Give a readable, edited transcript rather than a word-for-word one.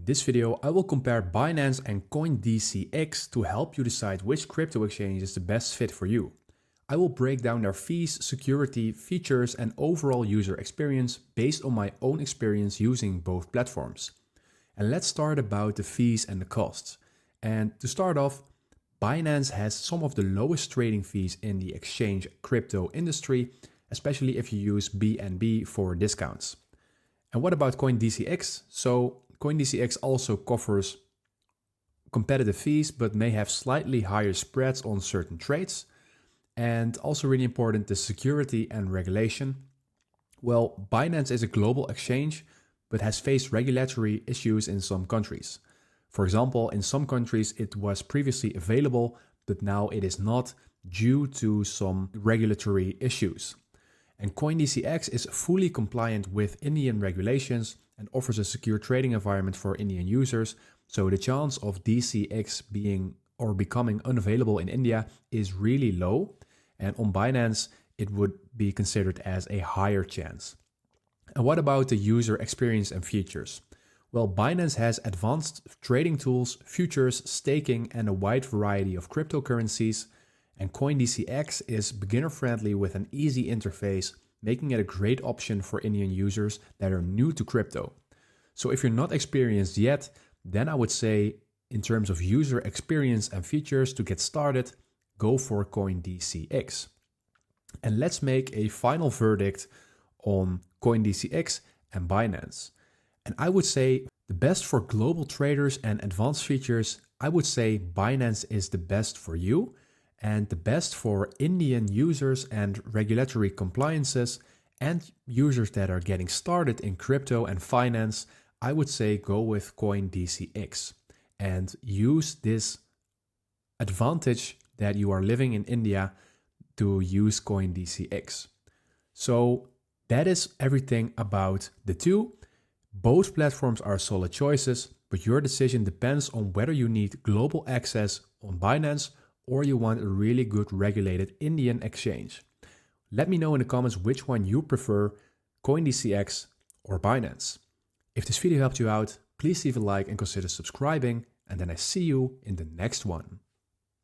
this video, I will compare Binance and CoinDCX to help you decide which crypto exchange is the best fit for you. I will break down their fees, security, features, and overall user experience based on my own experience using both platforms. And let's start about the fees and the costs. And to start off, Binance has some of the lowest trading fees in the exchange crypto industry, especially if you use BNB for discounts. And what about CoinDCX? So CoinDCX also covers competitive fees, but may have slightly higher spreads on certain trades. And also really important, the security and regulation. Well, Binance is a global exchange, but has faced regulatory issues in some countries. For example, in some countries it was previously available, but now it is not due to some regulatory issues. And CoinDCX is fully compliant with Indian regulations and offers a secure trading environment for Indian users. So the chance of DCX being or becoming unavailable in India is really low. And on Binance, it would be considered as a higher chance. And what about the user experience and features? Well, Binance has advanced trading tools, futures, staking, and a wide variety of cryptocurrencies. And CoinDCX is beginner-friendly with an easy interface, making it a great option for Indian users that are new to crypto. So if you're not experienced yet, then I would say in terms of user experience and features to get started, go for CoinDCX. And let's make a final verdict on CoinDCX and Binance. And I would say the best for global traders and advanced features, I would say Binance is the best for you. And the best for Indian users and regulatory compliances and users that are getting started in crypto and finance, I would say go with CoinDCX and use this advantage that you are living in India to use CoinDCX. So that is everything about the two. Both platforms are solid choices, but your decision depends on whether you need global access on Binance or you want a really good regulated Indian exchange. Let me know in the comments which one you prefer, CoinDCX or Binance. If this video helped you out, please leave a like and consider subscribing, and then I see you in the next one.